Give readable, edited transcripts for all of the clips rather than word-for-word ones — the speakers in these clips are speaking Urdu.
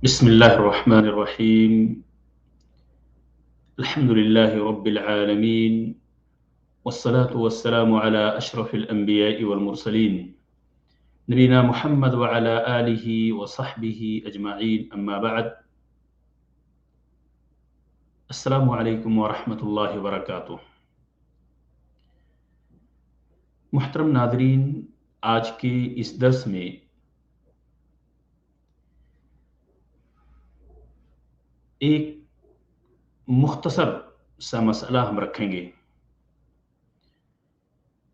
بسم الله الرحمن الرحيم. الحمد لله رب العالمين، والصلاة والسلام على أشرف الأنبياء والمرسلين نبينا محمد وعلى آله وصحبه أجمعين، أما بعد. السلام عليكم ورحمة الله وبركاته. محترم ناظرین، آج کے اس درس میں ایک مختصر سا مسئلہ ہم رکھیں گے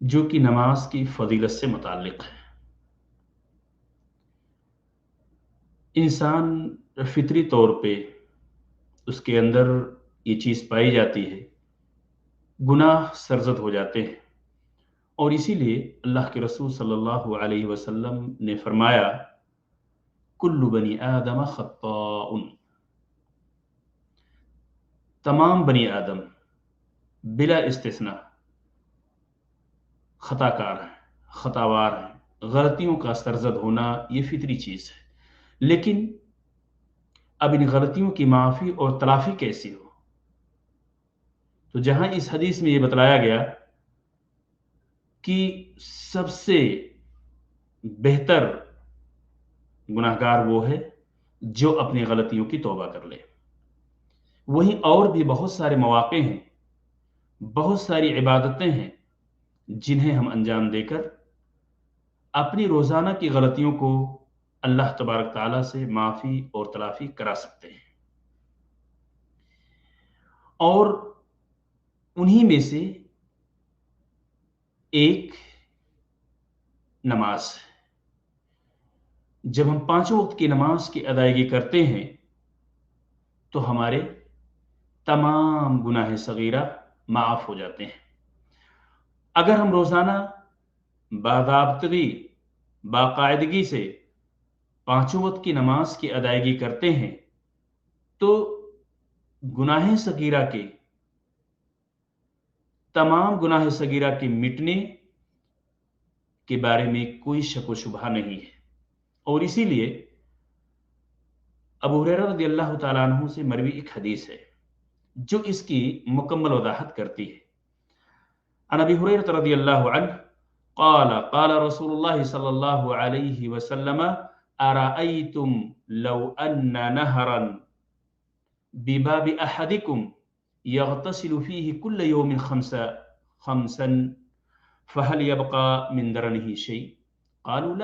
جو کہ نماز کی فضیلت سے متعلق ہے۔ انسان فطری طور پہ اس کے اندر یہ چیز پائی جاتی ہے، گناہ سرزد ہو جاتے ہیں، اور اسی لیے اللہ کے رسول صلی اللہ علیہ وسلم نے فرمایا کل بنی آدم خطاء، تمام بنی آدم بلا استثناء خطا کار ہیں، خطاوار ہیں، غلطیوں کا سرزد ہونا یہ فطری چیز ہے۔ لیکن اب ان غلطیوں کی معافی اور تلافی کیسی ہو؟ تو جہاں اس حدیث میں یہ بتلایا گیا کہ سب سے بہتر گناہگار وہ ہے جو اپنی غلطیوں کی توبہ کر لے، وہیں اور بھی بہت سارے مواقع ہیں، بہت ساری عبادتیں ہیں جنہیں ہم انجام دے کر اپنی روزانہ کی غلطیوں کو اللہ تبارک تعالیٰ سے معافی اور تلافی کرا سکتے ہیں، اور انہی میں سے ایک نماز ہے۔ جب ہم پانچوں وقت کی نماز کی ادائیگی کرتے ہیں تو ہمارے تمام گناہ صغیرہ معاف ہو جاتے ہیں۔ اگر ہم روزانہ باضابطگی، باقاعدگی سے پانچوں وقت کی نماز کی ادائیگی کرتے ہیں تو گناہ صغیرہ کے، تمام گناہ صغیرہ کے مٹنے کے بارے میں کوئی شک و شبہ نہیں ہے۔ اور اسی لیے ابو ہریرہ رضی اللہ تعالیٰ عنہ سے مروی ایک حدیث ہے جو اس کی مکمل وضاحت کرتی ہے۔ عن ابی ہریرہ رضی اللہ عنہ قال قال رسول اللہ صلی اللہ علیہ وسلم ارأیتم لو ان نہرا بباب احدکم یغتسل فیہ کل یوم خمسا فهل يبقى من درنه شيء؟ قالوا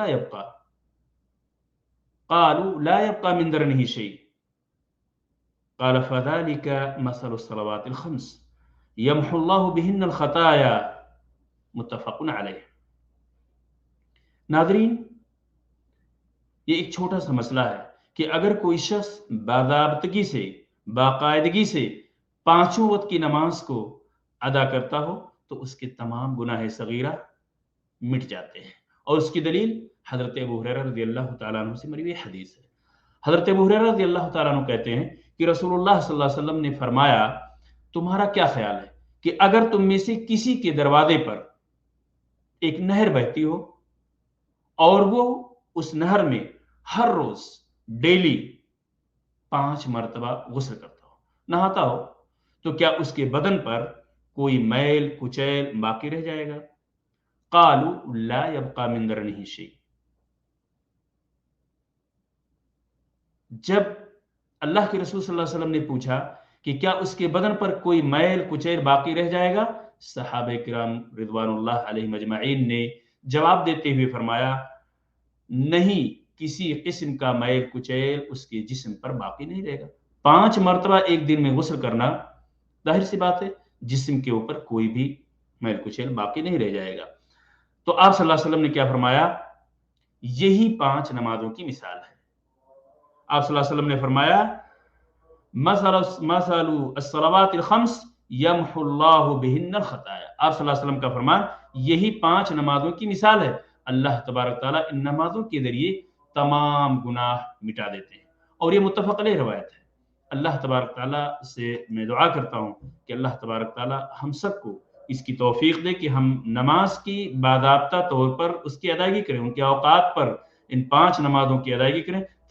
لا يبقى من درنه شيء. قال فذلك مثل الصلوات الخمس يمحو الله بهن الخطايا، متفق علیہ۔ ناظرین، یہ ایک چھوٹا سا مسئلہ ہے کہ اگر کوئی شخص باضابطگی سے، باقاعدگی سے پانچوں وقت کی نماز کو ادا کرتا ہو تو اس کے تمام گناہ صغیرہ مٹ جاتے ہیں، اور اس کی دلیل حضرت ابو ہریرہ رضی اللہ تعالیٰ عنہ سے مروی حدیث ہے۔ حضرت ابو ہریرہ رضی اللہ تعالیٰ عنہ کہتے ہیں کہ رسول اللہ صلی اللہ علیہ وسلم نے فرمایا تمہارا کیا خیال ہے کہ اگر تم میں سے کسی کے دروازے پر ایک نہر بہتی ہو اور وہ اس نہر میں ہر روز ڈیلی 5 مرتبہ غسل کرتا ہو، نہاتا ہو، تو کیا اس کے بدن پر کوئی میل کچیل باقی رہ جائے گا؟ قالوا لا يبقى من درنه شيء۔ جب اللہ کے رسول صلی اللہ علیہ وسلم نے پوچھا کہ کیا اس کے بدن پر کوئی میل کچیل باقی رہ جائے گا، صحابہ کرام رضوان اللہ علیہم اجمعین نے جواب دیتے ہوئے فرمایا نہیں، کسی قسم کا میل کچیل اس کے جسم پر باقی نہیں رہے گا۔ 5 مرتبہ ایک دن میں غسل کرنا، ظاہر سی بات ہے جسم کے اوپر کوئی بھی میل کچیل باقی نہیں رہ جائے گا۔ تو آپ صلی اللہ علیہ وسلم نے کیا فرمایا؟ یہی 5 نمازوں کی مثال ہے۔ آپ صلی اللہ علیہ وسلم نے فرمایا مثل الصلوات الخمس یمحو اللہ بہن الخطایا۔ آپ صلی اللہ علیہ وسلم کا فرمان یہی 5 نمازوں کی مثال ہے، اللہ تبارک تعالیٰ ان نمازوں کے ذریعے تمام گناہ مٹا دیتے ہیں، اور یہ متفق علیہ روایت ہے۔ اللہ تبارک تعالیٰ سے میں دعا کرتا ہوں کہ اللہ تبارک تعالیٰ ہم سب کو اس کی توفیق دے کہ ہم نماز کی باضابطہ طور پر اس کی ادائیگی کریں، ان کے اوقات پر ان 5 نمازوں کی ادائیگی کریں،